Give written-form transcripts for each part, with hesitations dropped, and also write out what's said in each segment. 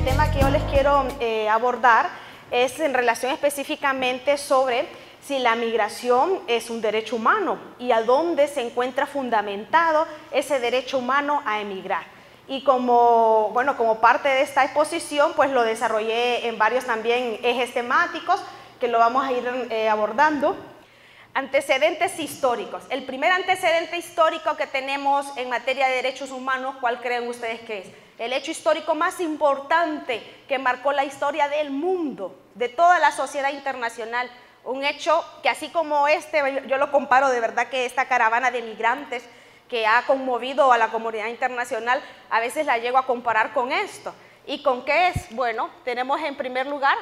el tema que yo les quiero abordar es en relación específicamente sobre si la migración es un derecho humano y a dónde se encuentra fundamentado ese derecho humano a emigrar. Y como parte de esta exposición, pues lo desarrollé en varios también ejes temáticos que lo vamos a ir abordando. Antecedentes históricos. El primer antecedente histórico que tenemos en materia de derechos humanos, ¿cuál creen ustedes que es? El hecho histórico más importante que marcó la historia del mundo, de toda la sociedad internacional. Un hecho que así como yo lo comparo de verdad que esta caravana de migrantes que ha conmovido a la comunidad internacional, a veces la llego a comparar con esto. ¿Y con qué es? Bueno, tenemos en primer lugar,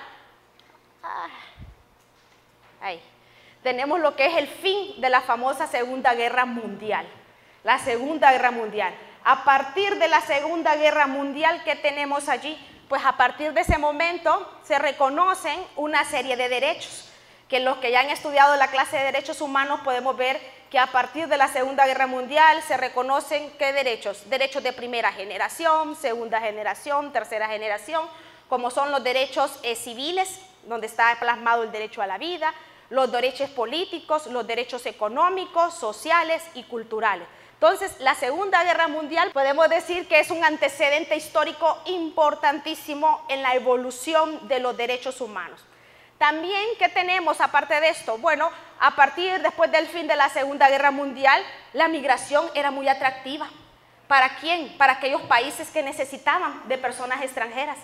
tenemos lo que es el fin de la famosa Segunda Guerra Mundial. La Segunda Guerra Mundial. A partir de la Segunda Guerra Mundial, ¿qué tenemos allí? Pues a partir de ese momento se reconocen una serie de derechos, que los que ya han estudiado la clase de derechos humanos podemos ver que a partir de la Segunda Guerra Mundial se reconocen ¿qué derechos? Derechos de primera generación, segunda generación, tercera generación, como son los derechos civiles, donde está plasmado el derecho a la vida, los derechos políticos, los derechos económicos, sociales y culturales. Entonces, la Segunda Guerra Mundial podemos decir que es un antecedente histórico importantísimo en la evolución de los derechos humanos. También, ¿qué tenemos aparte de esto? Bueno, a partir después del fin de la Segunda Guerra Mundial, la migración era muy atractiva. ¿Para quién? Para aquellos países que necesitaban de personas extranjeras.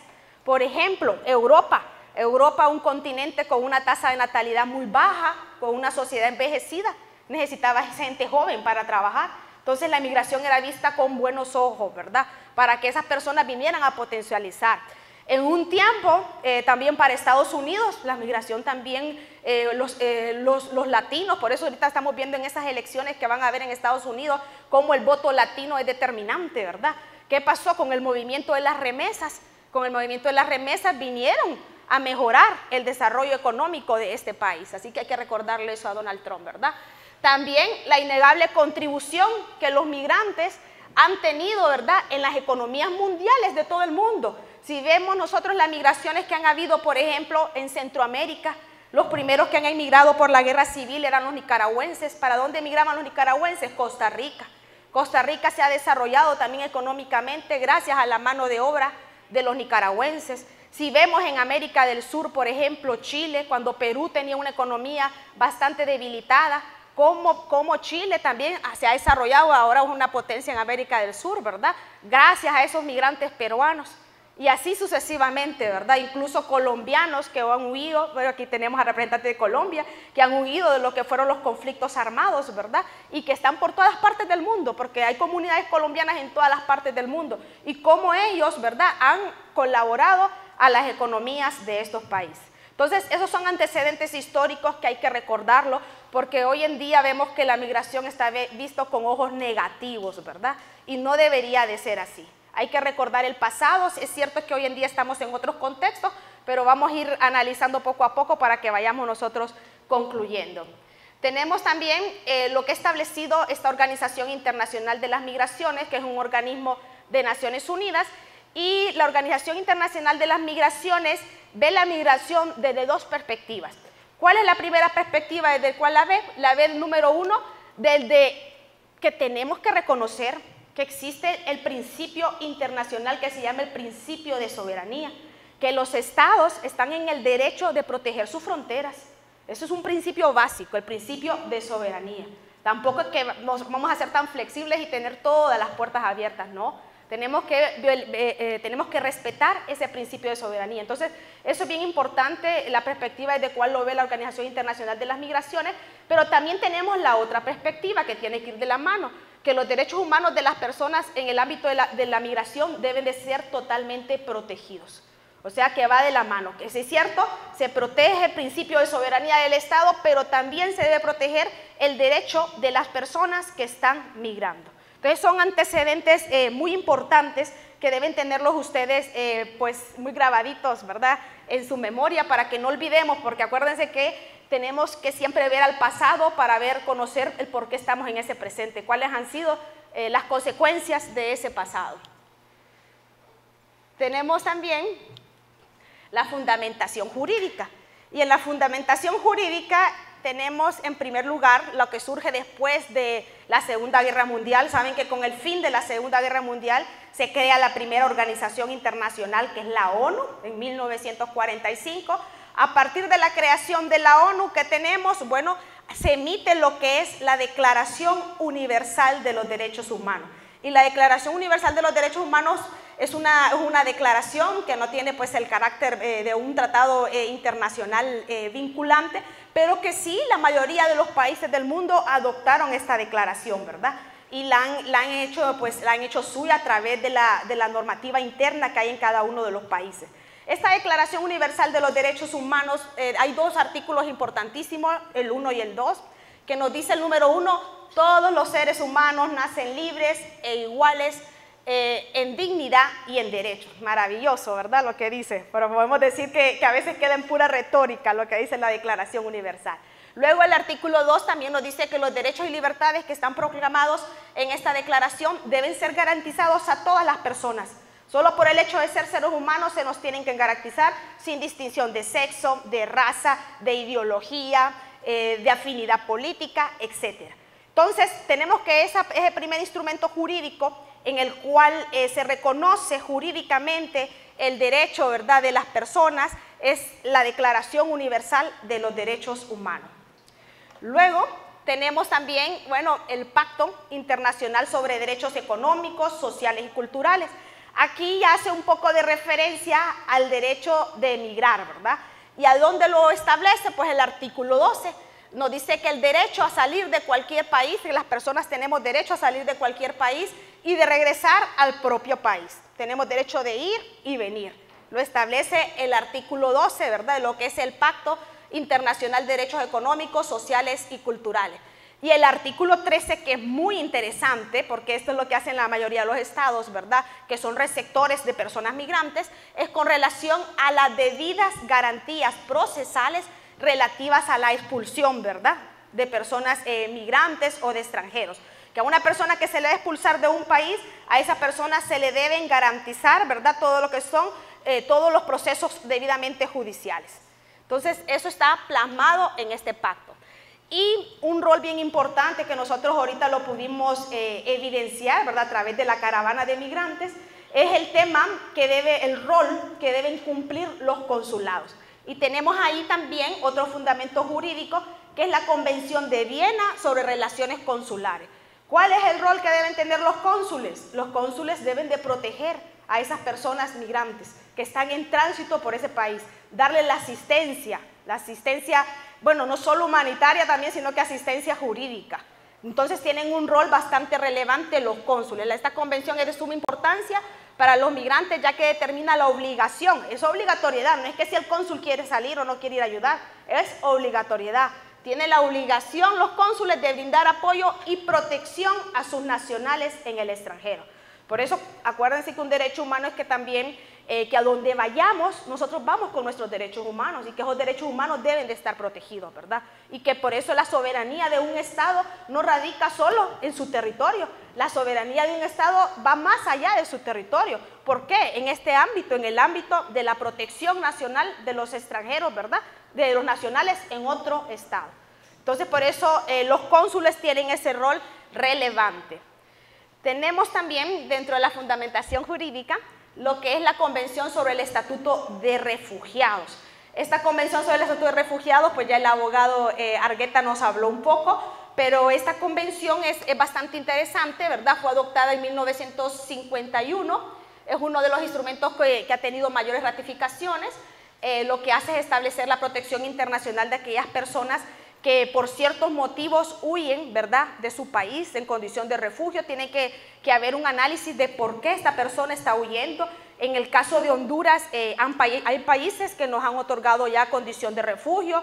Por ejemplo, Europa, un continente con una tasa de natalidad muy baja, con una sociedad envejecida, necesitaba gente joven para trabajar. Entonces la migración era vista con buenos ojos, ¿verdad? Para que esas personas vinieran a potencializar. En un tiempo, también para Estados Unidos, la migración también, los latinos, por eso ahorita estamos viendo en esas elecciones que van a haber en Estados Unidos, cómo el voto latino es determinante, ¿verdad? ¿Qué pasó con el movimiento de las remesas? Con el movimiento de las remesas vinieron a mejorar el desarrollo económico de este país, así que hay que recordarle eso a Donald Trump, ¿verdad? También la innegable contribución que los migrantes han tenido, ¿verdad?, en las economías mundiales de todo el mundo. Si vemos nosotros las migraciones que han habido, por ejemplo, en Centroamérica, los primeros que han emigrado por la guerra civil eran los nicaragüenses. ¿Para dónde emigraban los nicaragüenses? Costa Rica. Costa Rica se ha desarrollado también económicamente gracias a la mano de obra de los nicaragüenses. Si vemos en América del Sur, por ejemplo, Chile, cuando Perú tenía una economía bastante debilitada, como Chile también se ha desarrollado, ahora es una potencia en América del Sur, ¿verdad? Gracias a esos migrantes peruanos. Y así sucesivamente, ¿verdad? Incluso colombianos que han huido, bueno, aquí tenemos a representantes de Colombia, que han huido de lo que fueron los conflictos armados, ¿verdad? Y que están por todas partes del mundo, porque hay comunidades colombianas en todas las partes del mundo. Y cómo ellos, ¿verdad?, han colaborado a las economías de estos países. Entonces, esos son antecedentes históricos que hay que recordarlo, porque hoy en día vemos que la migración está visto con ojos negativos, ¿verdad? Y no debería de ser así. Hay que recordar el pasado. Es cierto que hoy en día estamos en otros contextos, pero vamos a ir analizando poco a poco para que vayamos nosotros concluyendo. Tenemos también lo que ha establecido esta Organización Internacional de las Migraciones, que es un organismo de Naciones Unidas, y la Organización Internacional de las Migraciones ve la migración desde dos perspectivas. ¿Cuál es la primera perspectiva desde la cual la ve? La ve número uno, desde que tenemos que reconocer que existe el principio internacional que se llama el principio de soberanía, que los estados están en el derecho de proteger sus fronteras. Eso es un principio básico, el principio de soberanía. Tampoco es que nos vamos a ser tan flexibles y tener todas las puertas abiertas, no. Tenemos que respetar ese principio de soberanía. Entonces, eso es bien importante, la perspectiva de cuál lo ve la Organización Internacional de las Migraciones, pero también tenemos la otra perspectiva que tiene que ir de la mano, que los derechos humanos de las personas en el ámbito de la migración deben de ser totalmente protegidos. O sea, que va de la mano, que es cierto, se protege el principio de soberanía del Estado, pero también se debe proteger el derecho de las personas que están migrando. Entonces son antecedentes muy importantes que deben tenerlos ustedes pues muy grabaditos, ¿verdad?, en su memoria para que no olvidemos, porque acuérdense que tenemos que siempre ver al pasado para conocer el por qué estamos en ese presente, cuáles han sido las consecuencias de ese pasado. tenemos también la fundamentación jurídica. Y en la fundamentación jurídica tenemos en primer lugar lo que surge después de la Segunda Guerra Mundial. Saben que con el fin de la Segunda Guerra Mundial se crea la primera organización internacional, que es la ONU, en 1945. A partir de la creación de la ONU que tenemos, bueno, se emite lo que es la Declaración Universal de los Derechos Humanos. Y la Declaración Universal de los Derechos Humanos es una declaración que no tiene pues el carácter de un tratado internacional vinculante, pero que sí la mayoría de los países del mundo adoptaron esta declaración, ¿verdad? Y la han hecho suya a través de la normativa interna que hay en cada uno de los países. Esta Declaración Universal de los Derechos Humanos, hay dos artículos importantísimos, el 1 y el 2, que nos dice el número 1, todos los seres humanos nacen libres e iguales en dignidad y en derechos. Maravilloso, ¿verdad? Lo que dice, pero podemos decir que a veces queda en pura retórica lo que dice la Declaración Universal. Luego el artículo 2 también nos dice que los derechos y libertades que están proclamados en esta declaración deben ser garantizados a todas las personas. Solo por el hecho de ser seres humanos se nos tienen que garantizar sin distinción de sexo, de raza, de ideología, de afinidad política, etc. Entonces, tenemos que ese primer instrumento jurídico en el cual se reconoce jurídicamente el derecho, ¿verdad?, de las personas, es la Declaración Universal de los Derechos Humanos. Luego, tenemos también, bueno, el Pacto Internacional sobre Derechos Económicos, Sociales y Culturales. Aquí hace un poco de referencia al derecho de emigrar, ¿verdad? ¿Y a dónde lo establece? Pues el artículo 12 nos dice que el derecho a salir de cualquier país, que las personas tenemos derecho a salir de cualquier país y de regresar al propio país. Tenemos derecho de ir y venir. Lo establece el artículo 12, ¿verdad? De lo que es el Pacto Internacional de Derechos Económicos, Sociales y Culturales. Y el artículo 13, que es muy interesante, porque esto es lo que hacen la mayoría de los estados, ¿verdad?, que son receptores de personas migrantes, es con relación a las debidas garantías procesales relativas a la expulsión, ¿verdad?, de personas migrantes o de extranjeros. Que a una persona que se le debe expulsar de un país, a esa persona se le deben garantizar, ¿verdad?, todo lo que son todos los procesos debidamente judiciales. Entonces, eso está plasmado en este pacto. Y un rol bien importante que nosotros ahorita lo pudimos evidenciar, ¿verdad?, a través de la caravana de migrantes, es el tema el rol que deben cumplir los consulados. Y tenemos ahí también otro fundamento jurídico, que es la Convención de Viena sobre Relaciones Consulares. ¿Cuál es el rol que deben tener los cónsules? Los cónsules deben de proteger a esas personas migrantes que están en tránsito por ese país, darles la asistencia, bueno, no solo humanitaria también, sino que asistencia jurídica. Entonces tienen un rol bastante relevante los cónsules. Esta convención es de suma importancia para los migrantes, ya que determina la obligación, es obligatoriedad, no es que si el cónsul quiere salir o no quiere ir a ayudar, es obligatoriedad. Tiene la obligación los cónsules de brindar apoyo y protección a sus nacionales en el extranjero. Por eso, acuérdense que un derecho humano es que también, que a donde vayamos, nosotros vamos con nuestros derechos humanos y que esos derechos humanos deben de estar protegidos, ¿verdad? Y que por eso la soberanía de un Estado no radica solo en su territorio. La soberanía de un Estado va más allá de su territorio. ¿Por qué? En este ámbito, en el ámbito de la protección nacional de los extranjeros, ¿verdad?, de los nacionales en otro Estado. Entonces, por eso los cónsules tienen ese rol relevante. Tenemos también dentro de la fundamentación jurídica lo que es la Convención sobre el Estatuto de Refugiados. Esta Convención sobre el Estatuto de Refugiados, pues ya el abogado Argueta nos habló un poco, pero esta convención es bastante interesante, ¿verdad? Fue adoptada en 1951, es uno de los instrumentos que ha tenido mayores ratificaciones. Lo que hace es establecer la protección internacional de aquellas personas que por ciertos motivos huyen, ¿verdad?, de su país en condición de refugio. Tiene que haber un análisis de por qué esta persona está huyendo. En el caso de Honduras, hay países que nos han otorgado ya condición de refugio.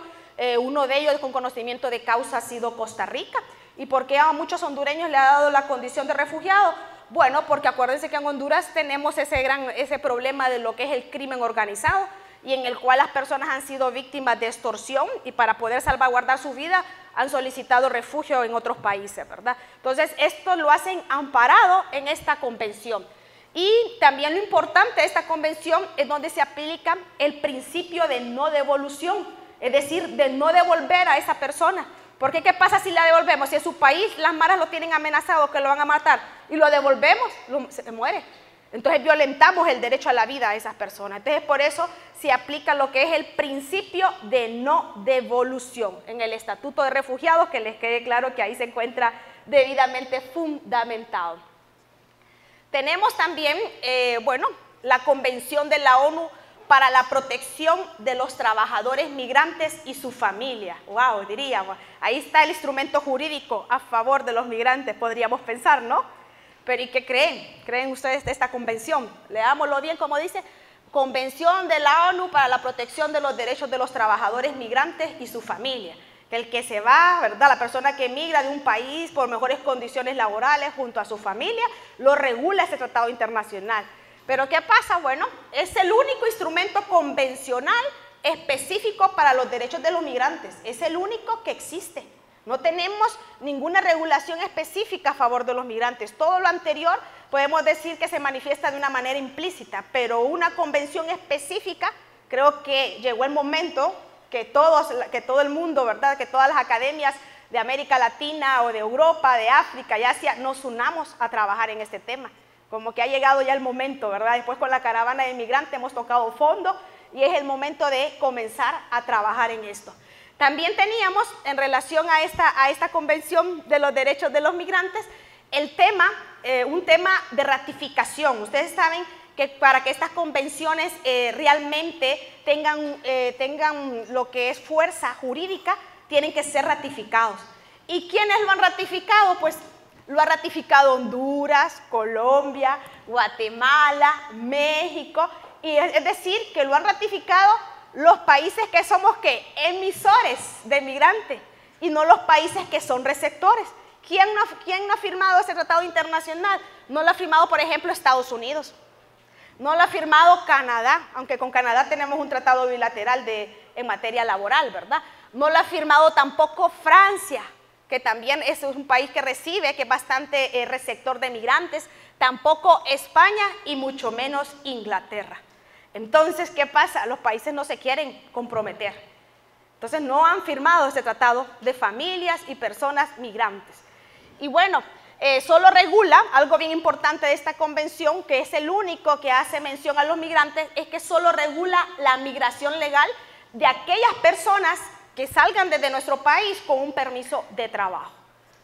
Uno de ellos con conocimiento de causa ha sido Costa Rica. ¿Y por qué a muchos hondureños le ha dado la condición de refugiado? Bueno, porque acuérdense que en Honduras tenemos ese problema de lo que es el crimen organizado, y en el cual las personas han sido víctimas de extorsión y para poder salvaguardar su vida han solicitado refugio en otros países, ¿verdad? Entonces, esto lo hacen amparado en esta convención. Y también lo importante de esta convención es donde se aplica el principio de no devolución, es decir, de no devolver a esa persona. Porque ¿qué pasa si la devolvemos? Si en su país las maras lo tienen amenazado que lo van a matar y lo devolvemos, se muere. Entonces violentamos el derecho a la vida a esas personas. Entonces por eso se aplica lo que es el principio de no devolución en el Estatuto de Refugiados, que les quede claro que ahí se encuentra debidamente fundamentado. Tenemos también, la Convención de la ONU para la protección de los trabajadores migrantes y su familia. Wow, diría, ahí está el instrumento jurídico a favor de los migrantes, podríamos pensar, ¿no? Pero ¿y qué creen? ¿Creen ustedes de esta convención? Leámoslo bien como dice, Convención de la ONU para la protección de los derechos de los trabajadores migrantes y su familia. Que el que se va, ¿verdad? La persona que migra de un país por mejores condiciones laborales junto a su familia, lo regula ese tratado internacional. Pero ¿qué pasa? Bueno, es el único instrumento convencional específico para los derechos de los migrantes. Es el único que existe. No tenemos ninguna regulación específica a favor de los migrantes. Todo lo anterior podemos decir que se manifiesta de una manera implícita, pero una convención específica, creo que llegó el momento que todo el mundo, ¿verdad? Que todas las academias de América Latina o de Europa, de África y Asia, nos unamos a trabajar en este tema. Como que ha llegado ya el momento, ¿verdad? Después con la caravana de inmigrantes hemos tocado fondo y es el momento de comenzar a trabajar en esto. También teníamos, en relación a esta Convención de los Derechos de los Migrantes, el tema, un tema de ratificación. Ustedes saben que para que estas convenciones realmente tengan lo que es fuerza jurídica, tienen que ser ratificados. ¿Y quiénes lo han ratificado? Pues lo ha ratificado Honduras, Colombia, Guatemala, México, y es decir, que lo han ratificado los países que somos, ¿qué? Emisores de migrantes, y no los países que son receptores. ¿Quién no ha firmado ese tratado internacional? No lo ha firmado, por ejemplo, Estados Unidos. No lo ha firmado Canadá, aunque con Canadá tenemos un tratado bilateral en materia laboral, ¿verdad? No lo ha firmado tampoco Francia, que también es un país que recibe, que es bastante receptor de migrantes, tampoco España y mucho menos Inglaterra. Entonces, ¿qué pasa? Los países no se quieren comprometer. Entonces, no han firmado este tratado de familias y personas migrantes. Y bueno, solo regula, algo bien importante de esta convención, que es el único que hace mención a los migrantes, es que solo regula la migración legal de aquellas personas que salgan desde nuestro país con un permiso de trabajo.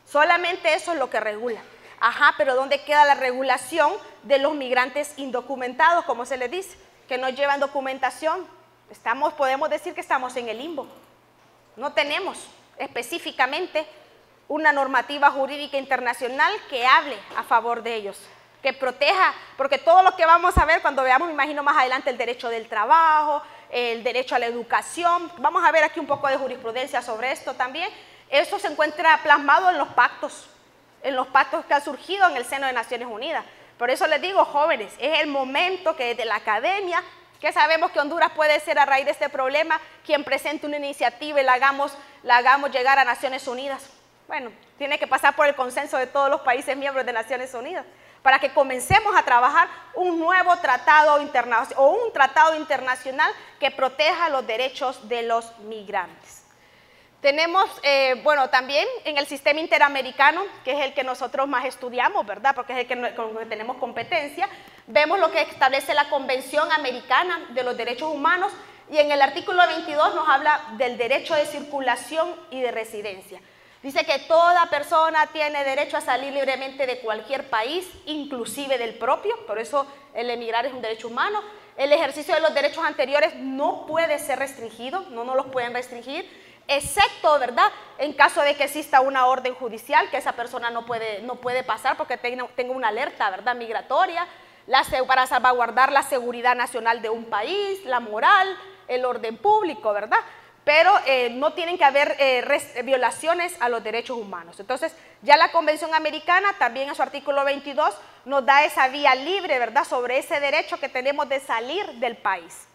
Solamente eso es lo que regula. Ajá, pero ¿dónde queda la regulación de los migrantes indocumentados, como se les dice? Que no llevan documentación. Podemos decir que estamos en el limbo. No tenemos específicamente una normativa jurídica internacional que hable a favor de ellos, que proteja, porque todo lo que vamos a ver cuando veamos, me imagino más adelante, el derecho del trabajo, el derecho a la educación, vamos a ver aquí un poco de jurisprudencia sobre esto también. Eso se encuentra plasmado en los pactos que han surgido en el seno de Naciones Unidas. Por eso les digo, jóvenes, es el momento que desde la academia, que sabemos que Honduras puede ser a raíz de este problema, quien presente una iniciativa y la hagamos llegar a Naciones Unidas. Bueno, tiene que pasar por el consenso de todos los países miembros de Naciones Unidas, para que comencemos a trabajar un nuevo tratado internacional o un tratado internacional que proteja los derechos de los migrantes. Tenemos, también en el sistema interamericano, que es el que nosotros más estudiamos, ¿verdad? Porque es el que tenemos competencia, vemos lo que establece la Convención Americana de los Derechos Humanos, y en el artículo 22 nos habla del derecho de circulación y de residencia. Dice que toda persona tiene derecho a salir libremente de cualquier país, inclusive del propio, por eso el emigrar es un derecho humano. El ejercicio de los derechos anteriores no puede ser restringido, no nos los pueden restringir, excepto, ¿verdad?, en caso de que exista una orden judicial, que esa persona no puede pasar porque tenga una alerta, ¿verdad?, migratoria, para salvaguardar la seguridad nacional de un país, la moral, el orden público, ¿verdad? Pero no tienen que haber violaciones a los derechos humanos. Entonces, ya la Convención Americana, también en su artículo 22, nos da esa vía libre, ¿verdad?, sobre ese derecho que tenemos de salir del país.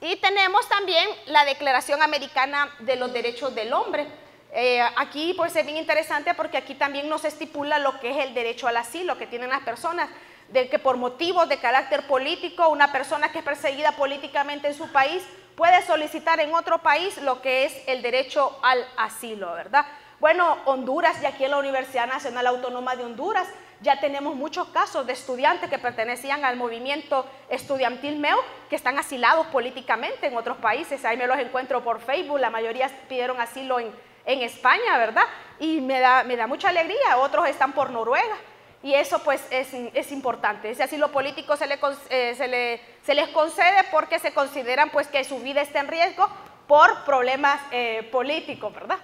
Y tenemos también la Declaración Americana de los Derechos del Hombre. Aquí pues es bien interesante porque aquí también nos estipula lo que es el derecho al asilo que tienen las personas de que por motivos de carácter político, una persona que es perseguida políticamente en su país puede solicitar en otro país lo que es el derecho al asilo, ¿verdad? Bueno, Honduras, y aquí en la Universidad Nacional Autónoma de Honduras, ya tenemos muchos casos de estudiantes que pertenecían al movimiento estudiantil MEU que están asilados políticamente en otros países. Ahí me los encuentro por Facebook, la mayoría pidieron asilo en España, ¿verdad? Y me da mucha alegría, otros están por Noruega. Y eso pues es importante. Ese asilo político se les concede porque se consideran pues que su vida está en riesgo por problemas políticos, ¿verdad?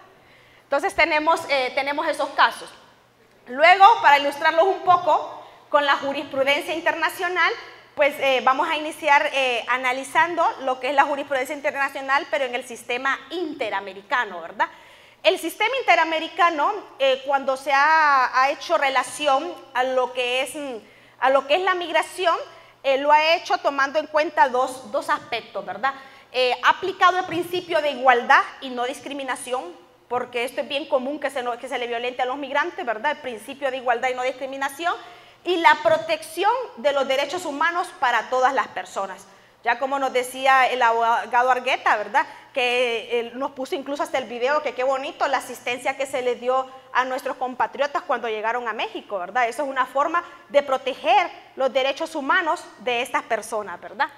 Entonces tenemos esos casos. Luego, para ilustrarlos un poco con la jurisprudencia internacional, pues vamos a iniciar analizando lo que es la jurisprudencia internacional, pero en el sistema interamericano, ¿verdad? El sistema interamericano, cuando se ha hecho relación a lo que es la migración, lo ha hecho tomando en cuenta dos aspectos, ¿verdad? Ha aplicado el principio de igualdad y no discriminación, porque esto es bien común que se le violente a los migrantes, ¿verdad? El principio de igualdad y no discriminación, y la protección de los derechos humanos para todas las personas. Ya como nos decía el abogado Argueta, ¿verdad? Que nos puso incluso hasta el video, que qué bonito la asistencia que se les dio a nuestros compatriotas cuando llegaron a México, ¿verdad? Eso es una forma de proteger los derechos humanos de estas personas, ¿verdad?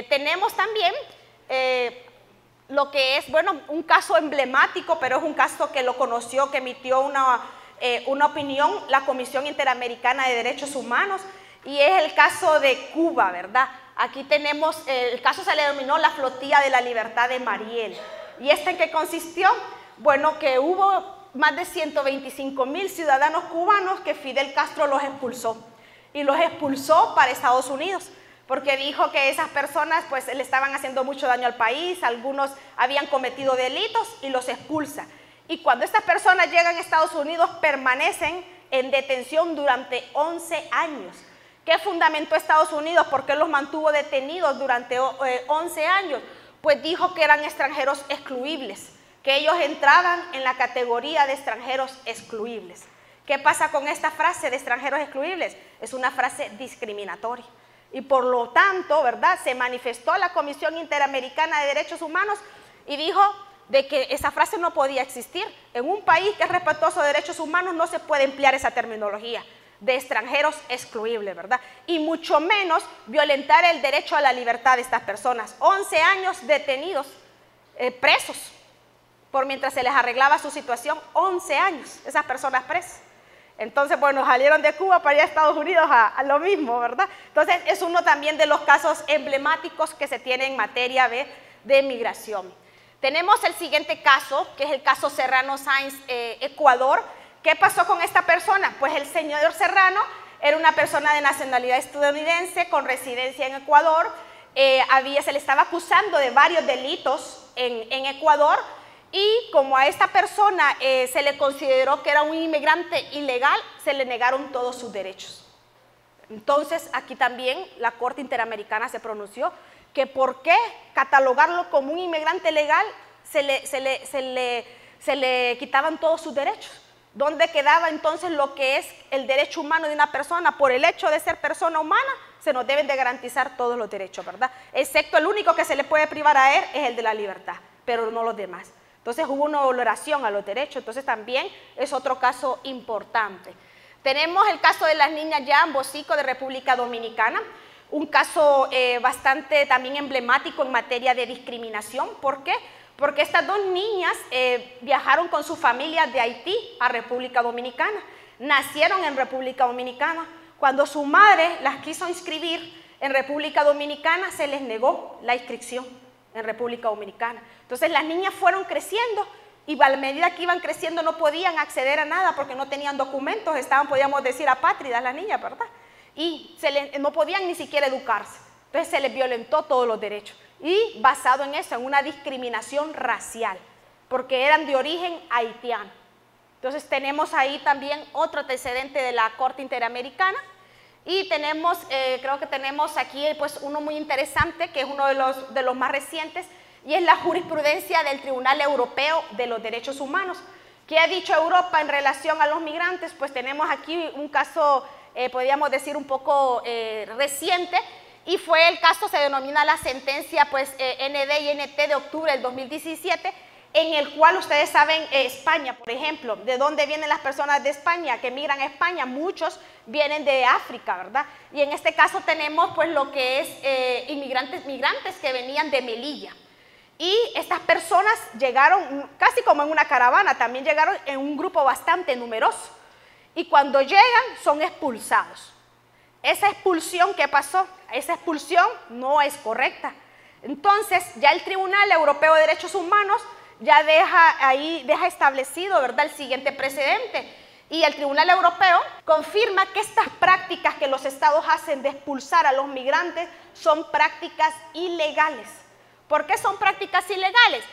Tenemos también lo que es, bueno, un caso emblemático, pero es un caso que lo conoció, que emitió una opinión la Comisión Interamericana de Derechos Humanos, y es el caso de Cuba, ¿verdad? Aquí tenemos, el caso se le denominó la Flotilla de la Libertad de Mariel. ¿Y en qué consistió? Bueno, que hubo más de 125,000 ciudadanos cubanos que Fidel Castro los expulsó. Y los expulsó para Estados Unidos, porque dijo que esas personas pues le estaban haciendo mucho daño al país, algunos habían cometido delitos y los expulsa. Y cuando estas personas llegan a Estados Unidos permanecen en detención durante 11 años. ¿Qué fundamentó Estados Unidos? ¿Por qué los mantuvo detenidos durante 11 años? Pues dijo que eran extranjeros excluibles, que ellos entraban en la categoría de extranjeros excluibles. ¿Qué pasa con esta frase de extranjeros excluibles? Es una frase discriminatoria. Y por lo tanto, ¿verdad?, se manifestó la Comisión Interamericana de Derechos Humanos y dijo de que esa frase no podía existir. En un país que es respetuoso de derechos humanos no se puede emplear esa terminología de extranjeros excluibles, ¿verdad? Y mucho menos violentar el derecho a la libertad de estas personas. 11 años detenidos, presos, por mientras se les arreglaba su situación, 11 años, esas personas presas. Entonces, bueno, salieron de Cuba para ir a Estados Unidos a lo mismo, ¿verdad? Entonces, es uno también de los casos emblemáticos que se tiene en materia de migración. Tenemos el siguiente caso, que es el caso Serrano Sáenz, Ecuador. ¿Qué pasó con esta persona? Pues el señor Serrano era una persona de nacionalidad estadounidense con residencia en Ecuador, se le estaba acusando de varios delitos en Ecuador, y como a esta persona se le consideró que era un inmigrante ilegal, se le negaron todos sus derechos. Entonces, aquí también la Corte Interamericana se pronunció que por qué catalogarlo como un inmigrante legal se le quitaban todos sus derechos. ¿Dónde quedaba entonces lo que es el derecho humano de una persona? Por el hecho de ser persona humana, se nos deben de garantizar todos los derechos, ¿verdad? Excepto el único que se le puede privar a él es el de la libertad, pero no los demás. Entonces hubo una valoración a los derechos, entonces también es otro caso importante. Tenemos el caso de las niñas Jan Bosico de República Dominicana, un caso bastante también emblemático en materia de discriminación. ¿Por qué? Porque estas dos niñas viajaron con su familia de Haití a República Dominicana, nacieron en República Dominicana. Cuando su madre las quiso inscribir en República Dominicana, se les negó la inscripción en República Dominicana. Entonces las niñas fueron creciendo y a medida que iban creciendo no podían acceder a nada porque no tenían documentos, estaban, podríamos decir, apátridas las niñas, ¿verdad? Y no podían ni siquiera educarse. Entonces se les violentó todos los derechos. Y basado en eso, en una discriminación racial, porque eran de origen haitiano. Entonces tenemos ahí también otro antecedente de la Corte Interamericana. Y tenemos, creo que tenemos aquí pues uno muy interesante, que es uno de los más recientes, y es la jurisprudencia del Tribunal Europeo de los Derechos Humanos. ¿Qué ha dicho Europa en relación a los migrantes? Pues tenemos aquí un caso podríamos decir un poco reciente, y fue el caso, se denomina la sentencia pues ND y NT de octubre del 2017, en el cual ustedes saben, España, por ejemplo, ¿de dónde vienen las personas de España que migran a España? Muchos vienen de África, ¿verdad? Y en este caso tenemos pues lo que es migrantes que venían de Melilla. Y estas personas llegaron casi como en una caravana, también llegaron en un grupo bastante numeroso. Y cuando llegan son expulsados. Esa expulsión, ¿qué pasó? Esa expulsión no es correcta. Entonces ya el Tribunal Europeo de Derechos Humanos ya deja establecido, ¿verdad?, el siguiente precedente. Y el Tribunal Europeo confirma que estas prácticas que los estados hacen de expulsar a los migrantes son prácticas ilegales. ¿Por qué son prácticas ilegales?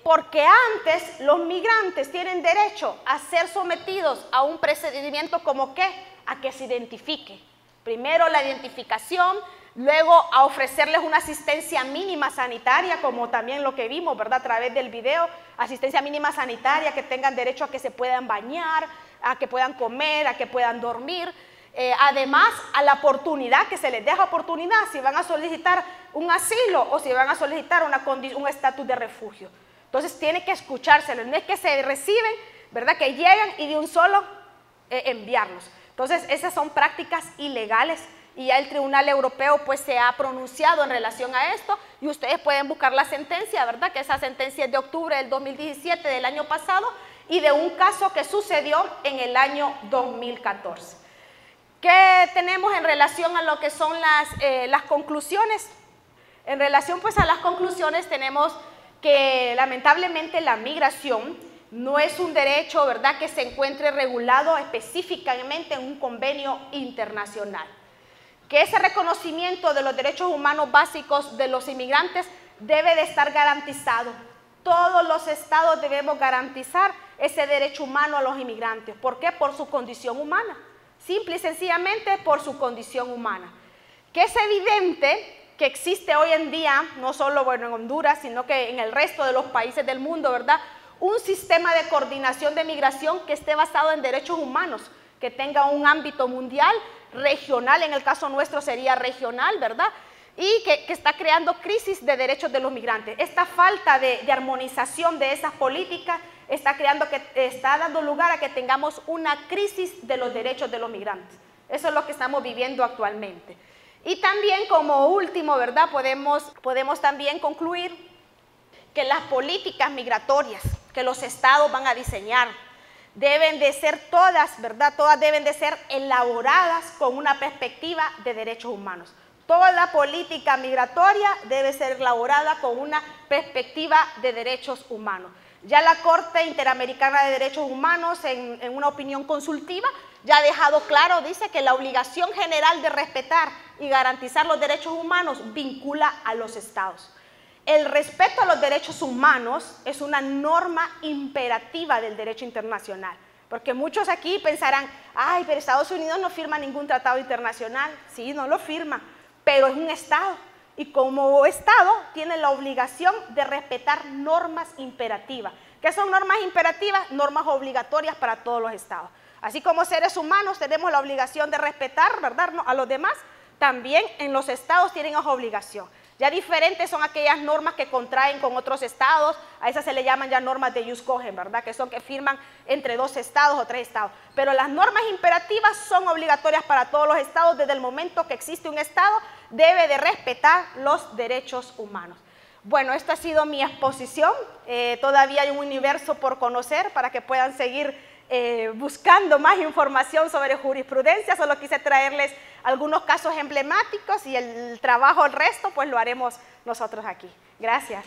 Porque antes los migrantes tienen derecho a ser sometidos a un procedimiento como ¿qué? A que se identifique. Primero la identificación, luego a ofrecerles una asistencia mínima sanitaria, como también lo que vimos, ¿verdad?, a través del video, asistencia mínima sanitaria, que tengan derecho a que se puedan bañar, a que puedan comer, a que puedan dormir. Además, a la oportunidad, que se les deja oportunidad si van a solicitar un asilo o si van a solicitar un estatus de refugio. Entonces, tiene que escuchárselo, no es que se reciben, ¿verdad?, que llegan y de un solo enviarlos. Entonces, esas son prácticas ilegales y ya el Tribunal Europeo pues se ha pronunciado en relación a esto y ustedes pueden buscar la sentencia, ¿verdad?, que esa sentencia es de octubre del 2017 del año pasado y de un caso que sucedió en el año 2014. ¿Qué tenemos en relación a lo que son las conclusiones? En relación pues a las conclusiones tenemos que lamentablemente la migración no es un derecho, ¿verdad?, que se encuentre regulado específicamente en un convenio internacional. Que ese reconocimiento de los derechos humanos básicos de los inmigrantes debe de estar garantizado. Todos los estados debemos garantizar ese derecho humano a los inmigrantes. ¿Por qué? Por su condición humana. Simple y sencillamente por su condición humana. Que es evidente que existe hoy en día, no solo en Honduras, sino que en el resto de los países del mundo, ¿verdad?, un sistema de coordinación de migración que esté basado en derechos humanos, que tenga un ámbito mundial, regional, en el caso nuestro sería regional, ¿verdad?, y que está creando crisis de derechos de los migrantes. Esta falta de armonización de esas políticas está dando lugar a que tengamos una crisis de los derechos de los migrantes. Eso es lo que estamos viviendo actualmente. Y también como último, ¿verdad?, podemos también concluir que las políticas migratorias que los estados van a diseñar deben de ser todas, ¿verdad?, todas deben de ser elaboradas con una perspectiva de derechos humanos. Toda política migratoria debe ser elaborada con una perspectiva de derechos humanos. Ya la Corte Interamericana de Derechos Humanos, en una opinión consultiva, ya ha dejado claro, dice que la obligación general de respetar y garantizar los derechos humanos vincula a los estados. El respeto a los derechos humanos es una norma imperativa del derecho internacional, porque muchos aquí pensarán, ay, pero Estados Unidos no firma ningún tratado internacional. Sí, no lo firma, pero es un estado, y como estado tiene la obligación de respetar normas imperativas. ¿Qué son normas imperativas? Normas obligatorias para todos los estados. Así como seres humanos tenemos la obligación de respetar, ¿verdad?, a los demás, también en los estados tienen esa obligación. Ya diferentes son aquellas normas que contraen con otros estados, a esas se le llaman ya normas de jus cogens, ¿verdad?, que son que firman entre 2 estados o 3 estados. Pero las normas imperativas son obligatorias para todos los estados. Desde el momento que existe un estado, debe de respetar los derechos humanos. Bueno, esta ha sido mi exposición. Todavía hay un universo por conocer para que puedan seguir buscando más información sobre jurisprudencia. Solo quise traerles algunos casos emblemáticos y el trabajo, el resto, pues lo haremos nosotros aquí. Gracias.